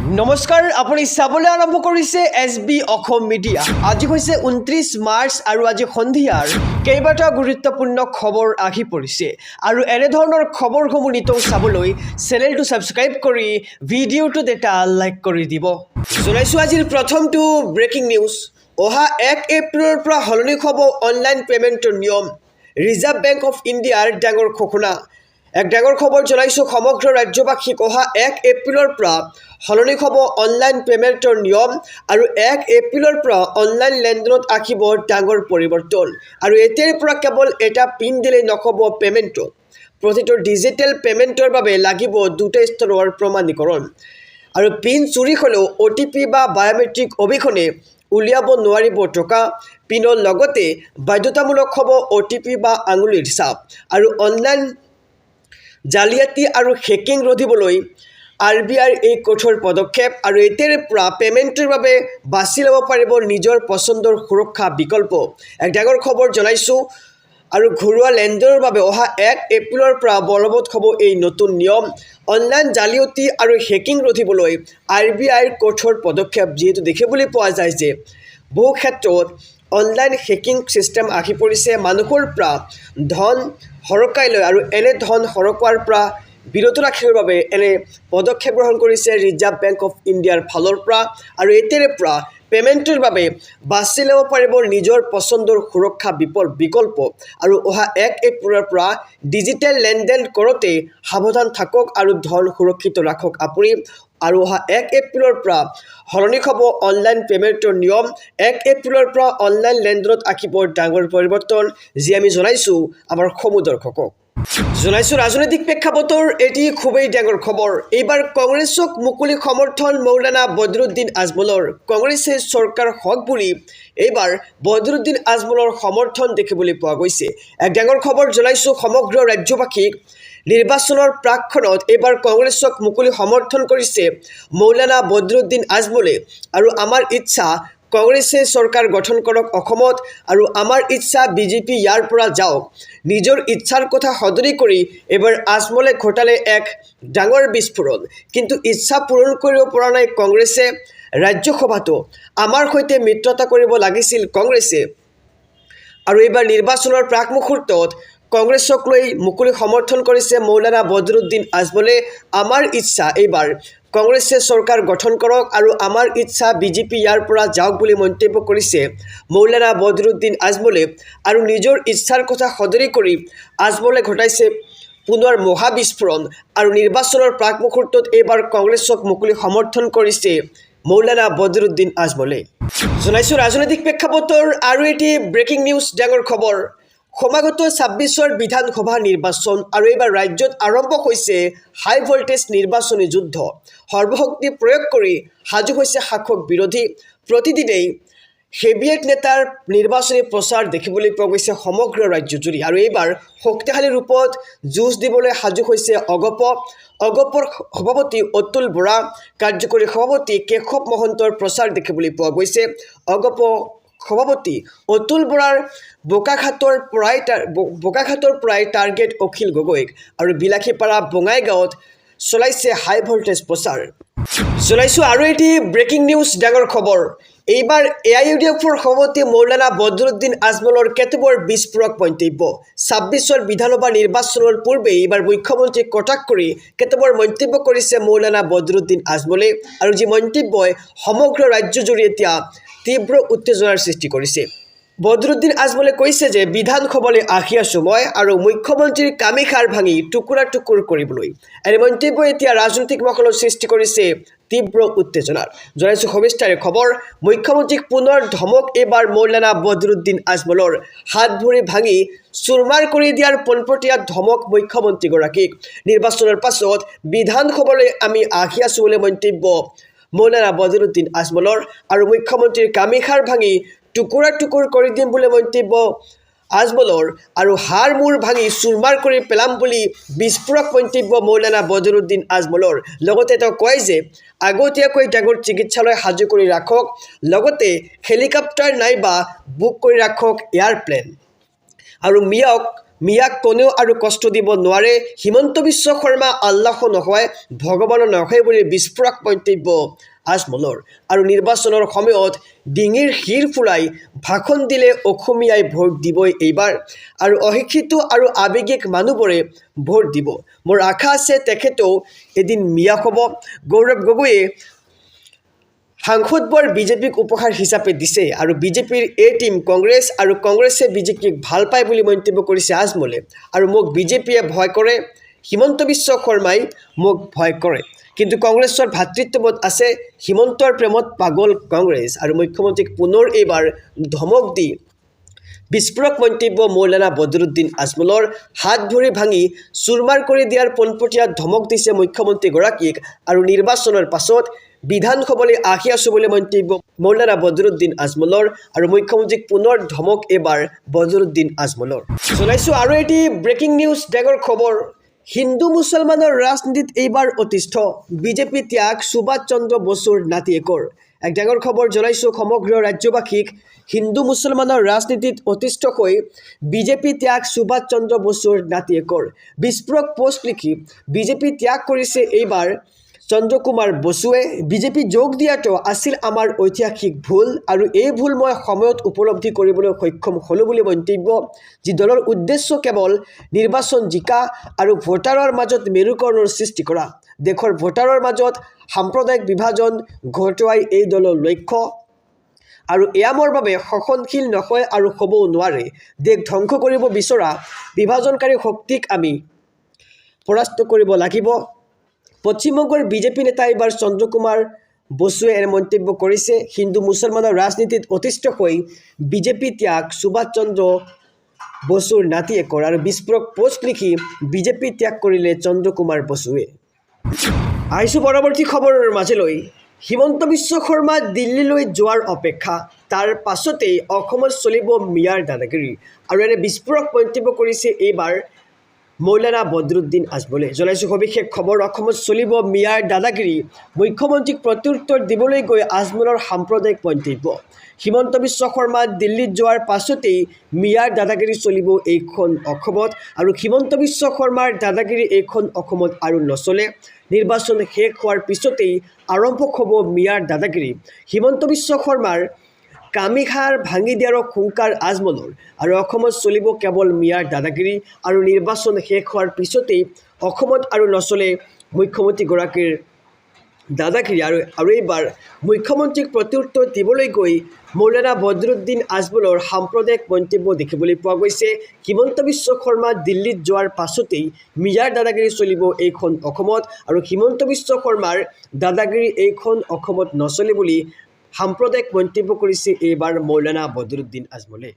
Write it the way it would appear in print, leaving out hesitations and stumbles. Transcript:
নমস্কাৰ আপুনি চাবলৈ আৰম্ভ কৰিছে এছবি অসম মিডিয়া। আজি হৈছে 29 মাৰ্চ আৰু আজি সন্ধিয়াৰ কেইবাটাও গুৰুত্বপূৰ্ণ খবৰ আহি পৰিছে আৰু এনে ধৰণৰ খবৰসমূহ নিতৌ চাবলৈ চেনেলটো ছাবস্ক্ৰাইব কৰি ভিডিঅ'টোত এটা লাইক কৰি দিব। জনাইছোঁ আজিৰ প্ৰথমটো ব্ৰেকিং নিউজ। অহা 1 এপ্ৰিলৰ পৰা সলনি হ'ব অনলাইন পে'মেণ্টৰ নিয়ম। ৰিজাৰ্ভ বেংক অফ ইণ্ডিয়াৰ ডাঙৰ ঘোষণা। এক ডাঙৰ খবৰ জনাইছোঁ সমগ্ৰ ৰাজ্যবাসীক। অহা 1 এপ্ৰিলৰ পৰা সলনি হ'ব অনলাইন পে'মেণ্টৰ নিয়ম আৰু 1 এপ্ৰিলৰ পৰা অনলাইন লেনদেনত আহিব ডাঙৰ পৰিৱৰ্তন। আৰু এতিয়াৰ পৰা কেৱল এটা পিন দিলেই নহ'ব পে'মেণ্টত। প্ৰতিটো ডিজিটেল পে'মেণ্টৰ বাবে লাগিব 2টা স্তৰৰ প্ৰমাণীকৰণ। আৰু পিন চুৰি হ'লেও OTP বা বায়'মেট্ৰিক অবিহনে উলিয়াব নোৱাৰিব টকা। পিনৰ লগতে বাধ্যতামূলক হ'ব OTP বা আঙুলিৰ ছাপ। আৰু অনলাইন জালিয়াতি আৰু হেকিং ৰোধিবলৈ RBIৰ এই কঠোৰ পদক্ষেপ। আৰু এতিয়াৰ পৰা পে'মেণ্টৰ বাবে বাছি ল'ব পাৰিব নিজৰ পচন্দৰ সুৰক্ষা বিকল্প। এক ডাঙৰ খবৰ জনাইছোঁ। আৰু ঘৰুৱা লেনদেনৰ বাবে অহা 1 এপ্ৰিলৰ পৰা বলৱৎ হ'ব এই নতুন নিয়ম। অনলাইন জালিয়াতি আৰু হেকিং ৰোধিবলৈ RBIৰ কঠোৰ পদক্ষেপ। যিহেতু দেখিবলৈ পোৱা যায় যে বহু ক্ষেত্ৰত অনলাইন হেকিং ছিষ্টেম আহি পৰিছে মানুহৰ পৰা ধন সৰকাই লয় আৰু এনে ধন সৰকোৱাৰ পৰা বিৰত ৰাখিবৰ বাবে এনে পদক্ষেপ গ্ৰহণ কৰিছে ৰিজাৰ্ভ বেংক অফ ইণ্ডিয়াৰ ফালৰ পৰা। আৰু এতিয়াৰ পৰা পে'মেণ্টৰ বাবে বাছি ল'ব পাৰিব নিজৰ পচন্দৰ সুৰক্ষা বিকল্প। আৰু অহা 1 এপ্ৰিলৰ পৰা ডিজিটেল লেনদেন কৰোঁতে সাৱধান থাকক আৰু ধন সুৰক্ষিত ৰাখক আপুনি। আৰু অহা 1 এপ্ৰিলৰ পৰা সলনি হ'ব অনলাইন পে'মেণ্টৰ নিয়ম। 1 এপ্ৰিলৰ পৰা অনলাইন লেনদেনত আহিব ডাঙৰ পৰিৱৰ্তন, যি আমি জনাইছোঁ আমাৰ সমূহ দৰ্শকক। জনাইছোঁ ৰাজনৈতিক প্ৰেক্ষাপটৰ এটি খুবেই ডাঙৰ খবৰ। এইবাৰ কংগ্ৰেছক মুকলি সমৰ্থন মৌলানা বদৰুদ্দিন আজমলৰ। কংগ্ৰেছে চৰকাৰ হওক বুলি এইবাৰ বদৰুদ্দিন আজমলৰ সমৰ্থন দেখিবলৈ পোৱা গৈছে। এক ডাঙৰ খবৰ জনাইছোঁ সমগ্ৰ ৰাজ্যবাসীক। নিৰ্বাচনৰ প্ৰাকক্ষণত এইবাৰ কংগ্ৰেছক মুকলি সমৰ্থন কৰিছে মৌলানা বদৰুদ্দিন আজমলে। আৰু আমাৰ ইচ্ছা কংগ্ৰেছে চৰকাৰ গঠন কৰক অসমত আৰু আমাৰ ইচ্ছা বিজেপি ইয়াৰ পৰা যাওক। নিজৰ ইচ্ছাৰ কথা সদৰি কৰি এইবাৰ আজমলে ঘটালে এক ডাঙৰ বিস্ফোৰণ। কিন্তু ইচ্ছা পূৰণ কৰিব পৰা নাই কংগ্ৰেছে। ৰাজ্যসভাতো আমাৰ সৈতে মিত্ৰতা কৰিব লাগিছিল কংগ্ৰেছে। আৰু এইবাৰ নিৰ্বাচনৰ প্ৰাক মুহূৰ্তত কংগ্ৰেছক লৈ মুকলি সমৰ্থন কৰিছে মৌলানা বদৰুদ্দিন আজমলে। আমাৰ ইচ্ছা এইবাৰ কংগ্ৰেছে চৰকাৰ গঠন কৰক আৰু আমাৰ ইচ্ছা বিজেপি ইয়াৰ পৰা যাওক বুলি মন্তব্য কৰিছে মৌলানা বদৰুদ্দিন আজমলে। আৰু নিজৰ ইচ্ছাৰ কথা সদৰি কৰি আজমলে ঘটাইছে পুনৰ মহা বিস্ফোৰণ। আৰু নিৰ্বাচনৰ প্ৰাক মুহূৰ্তত এইবাৰ কংগ্ৰেছক মুকলি সমৰ্থন কৰিছে মৌলানা বদৰুদ্দিন আজমলে। জনাইছোঁ ৰাজনৈতিক প্ৰেক্ষাপটৰ আৰু এটি ব্ৰেকিং নিউজ ডাঙৰ খবৰ। সমাগত 26ৰ বিধানসভা নিৰ্বাচন আৰু এইবাৰ ৰাজ্যত আৰম্ভ হৈছে হাই ভল্টেজ নিৰ্বাচনী যুদ্ধ। সৰ্বশক্তি প্ৰয়োগ কৰি সাজু হৈছে শাসক বিৰোধী। প্ৰতিদিনেই হেভিৱেট নেতাৰ নিৰ্বাচনী প্ৰচাৰ দেখিবলৈ পোৱা গৈছে সমগ্ৰ ৰাজ্যজুৰি। আৰু এইবাৰ শক্তিশালী ৰূপত যুঁজ দিবলৈ সাজু হৈছে অগপৰ সভাপতি অতুল বৰা, কাৰ্যকৰী সভাপতি কেশৱ মহন্তৰ প্ৰচাৰ দেখিবলৈ পোৱা গৈছে। অগপ সভাপতি অতুল বৰাৰ বোকাখাটৰ পৰাই টাৰ্গেট অখিল গগৈক। আৰু বিলাসীপাৰা বঙাইগাঁৱত চলাইছে হাই ভল্টেজ প্ৰচাৰ। জনাইছোঁ আৰু এটি ব্ৰেকিং নিউজ ডাঙৰ খবৰ। এইবাৰ AIUDFৰ সভাপতি মৌলানা বদৰুদ্দিন আজমলৰ কেতবোৰ বিস্ফোৰক মন্তব্য। 26ৰ বিধানসভা নিৰ্বাচনৰ পূৰ্বে এইবাৰ মুখ্যমন্ত্ৰীক কটাক্ষ কৰি কেতবোৰ মন্তব্য কৰিছে মৌলানা বদৰুদ্দিন আজমলে। আৰু যি মন্তব্যই সমগ্ৰ ৰাজ্যজুৰি এতিয়া তীব্ৰ উত্তেজনাৰ সৃষ্টি কৰিছে। বদৰুদ্দিন আজমলে কৈছে যে বিধানসভালৈ আহি আছোঁ মই আৰু মুখ্যমন্ত্ৰীৰ কামিষাৰ ভাঙি টুকুৰা টুকুৰ কৰিবলৈ। এনে মন্তব্যই এতিয়া ৰাজনৈতিক মহলত সৃষ্টি কৰিছে তীব্ৰ উত্তেজনাৰ। জনাইছোঁ সবিস্তাৰে খবৰ। মুখ্যমন্ত্ৰীক পুনৰ ধমক এইবাৰ মৌলানা বদৰুদ্দিন আজমলৰ। হাত ভৰি ভাঙি চুৰমাৰ কৰি দিয়াৰ পোনপটীয়া ধমক মুখ্যমন্ত্ৰীগৰাকীক। নিৰ্বাচনৰ পাছত বিধানসভালৈ আমি আহি আছোঁ বুলি মন্তব্য মৌলানা বদৰুদ্দিন আজমলৰ। আৰু মুখ্যমন্ত্ৰীৰ কামিষাৰ ভাঙি টুকুৰা টুকুৰ কৰি দিম বুলি মন্তব্য আজমলৰ। আৰু হাৰ মূৰ ভাঙি চুৰমাৰ কৰি পেলাম বুলি বিস্ফোৰক মন্তব্য মৌলানা বদৰুদ্দিন আজমলৰ। লগতে তেওঁ কয় যে আগতীয়াকৈ ডাঙৰ চিকিৎসালয় সাজু কৰি ৰাখক, লগতে হেলিকপ্টাৰ নাইবা বুক কৰি ৰাখক এয়াৰপ্লেন। আৰু মিয়াক কোনেও আৰু কষ্ট দিব নোৱাৰে হিমন্ত বিশ্ব শৰ্মা আল্লাহ নহয় ভগৱানৰ নহয় বুলি বিস্ফোৰক মন্তব্য আজমলৰ আৰু নিৰ্বাচনৰ সময়ত ডিঙিৰ শিৰ ফুৰাই ভাষণ দিলে অসমীয়াই ভোট দিবই এইবাৰ আৰু অশিক্ষিত আৰু আৱেগিক মানুহবোৰে ভোট দিব মোৰ আশা আছে তেখেতেও এদিন মিয়া হ'ব গৌৰৱ গগৈয়ে সাংসদবোৰ বিজেপিক উপহাৰ হিচাপে দিছে আৰু বিজেপিৰ এ টিম কংগ্ৰেছ আৰু কংগ্ৰেছে বিজেপিক ভাল পায় বুলি মন্তব্য কৰিছে আজমলে আৰু মোক বিজেপিয়ে ভয় কৰে হিমন্ত বিশ্ব শৰ্মাই মোক ভয় কৰে কিন্তু কংগ্ৰেছৰ ভাতৃত্ববোধ আছে হিমন্তৰ প্ৰেমত পাগল কংগ্ৰেছ আৰু মুখ্যমন্ত্ৰীক পুনৰ এইবাৰ ধমক দি বিস্ফোৰক মন্তব্য মৌলানা বদৰুদ্দিন আজমলৰ হাত ধৰি ভাঙি চুৰমাৰ কৰি দিয়াৰ পোনপটীয়া ধমক দিছে মুখ্যমন্ত্ৰীগৰাকীক আৰু নিৰ্বাচনৰ পাছত বিধানসভালৈ আহি আছো বুলি মন্তব্য মৌলানা বদৰুদ্দিন আজমলৰ আৰু মুখ্যমন্ত্ৰীক পুনৰ ধমক এবাৰ বদৰুদ্দিন আজমলৰ জনাইছোঁ আৰু এটি ব্ৰেকিং নিউজ ডাঙৰ খবৰ হিন্দু মুছলমানৰ ৰাজনীতিত এইবাৰ অতিষ্ঠ বিজেপি ত্যাগ সুভাষ চন্দ্ৰ বসুৰ নাতিয়েকৰ এক ডাঙৰ খবৰ জনাইছোঁ সমগ্ৰ ৰাজ্যবাসীক হিন্দু মুছলমানৰ ৰাজনীতিত অতিষ্ঠ হৈ বিজেপি ত্যাগ সুভাষ চন্দ্ৰ বসুৰ নাতিয়েকৰ বিস্ফোৰক পোষ্ট লিখি বিজেপি ত্যাগ কৰিছে এইবাৰ চন্দ্ৰ কুমাৰ বসুৱে বিজেপি যোগ দিয়াটো আছিল আমাৰ ঐতিহাসিক ভুল আৰু এই ভুল মই সময়ত উপলব্ধি কৰিবলৈ সক্ষম হ'লোঁ বুলি মন্তব্য যি দলৰ উদ্দেশ্য কেৱল নিৰ্বাচন জিকা আৰু ভোটাৰৰ মাজত মেৰুকৰণৰ সৃষ্টি কৰা দেশৰ ভোটাৰৰ মাজত সাম্প্ৰদায়িক বিভাজন ঘটোৱাই এই দলৰ লক্ষ্য আৰু এয়া মোৰ বাবে সহনশীল নহয় আৰু হ'বও নোৱাৰে দেশ ধ্বংস কৰিব বিচৰা বিভাজনকাৰী শক্তিক আমি পৰাস্ত কৰিব লাগিব পশ্চিমবংগৰ বিজেপি নেতা এইবাৰ চন্দ্ৰ কুমাৰ বসুৱে এনে মন্তব্য কৰিছে হিন্দু মুছলমানৰ ৰাজনীতিত অতিষ্ঠ হৈ বিজেপি ত্যাগ সুভাষ চন্দ্ৰ বসুৰ নাতিয়েকৰ আৰু বিস্ফোৰক পোষ্ট লিখি বিজেপি ত্যাগ কৰিলে চন্দ্ৰ কুমাৰ বসুৱে আহিছোঁ পৰৱৰ্তী খবৰৰ মাজলৈ হিমন্ত বিশ্ব শৰ্মা দিল্লীলৈ যোৱাৰ অপেক্ষা তাৰ পাছতেই অসমত চলিব মিয়াৰ দাদাগিৰি আৰু এনে বিস্ফোৰক মন্তব্য কৰিছে এইবাৰ মৌলানা বদৰুদ্দিন আজমলে জনাইছোঁ সবিশেষ খবৰ অসমত চলিব মিয়াৰ দাদাগিৰি মুখ্যমন্ত্ৰীক প্ৰত্যুত্তৰ দিবলৈ গৈ আজমলৰ সাম্প্ৰদায়িক মন্তব্য হিমন্ত বিশ্ব শৰ্মা দিল্লীত যোৱাৰ পাছতেই মিয়াৰ দাদাগিৰি চলিব এইখন অসমত আৰু হিমন্ত বিশ্ব শৰ্মাৰ দাদাগিৰি এইখন অসমত আৰু নচলে নিৰ্বাচন শেষ হোৱাৰ পিছতেই আৰম্ভ হ'ব মিয়াৰ দাদাগিৰি হিমন্ত বিশ্ব শৰ্মাৰ কামিখাৰ ভাঙি দিয়াৰ হুংকাৰ আজমলৰ আৰু অসমত চলিব কেৱল মিয়াৰ দাদাগিৰি আৰু নিৰ্বাচন শেষ হোৱাৰ পিছতেই অসমত আৰু নচলে মুখ্যমন্ত্ৰীগৰাকীৰ দাদাগিৰি আৰু এইবাৰ মুখ্যমন্ত্ৰীক প্ৰত্যুত্তৰ দিবলৈ গৈ মৌলানা বদৰুদ্দিন আজমলৰ সাম্প্ৰদায়িক মন্তব্য দেখিবলৈ পোৱা গৈছে হিমন্ত বিশ্ব শৰ্মা দিল্লীত যোৱাৰ পাছতেই মিয়াৰ দাদাগিৰি চলিব এইখন অসমত আৰু হিমন্ত বিশ্ব শৰ্মাৰ দাদাগিৰি এইখন অসমত নচলে বুলি সাম্প্ৰদায়িক মন্তব্য কৰিছে এইবাৰ মৌলানা বদৰুদ্দিন আজমলে।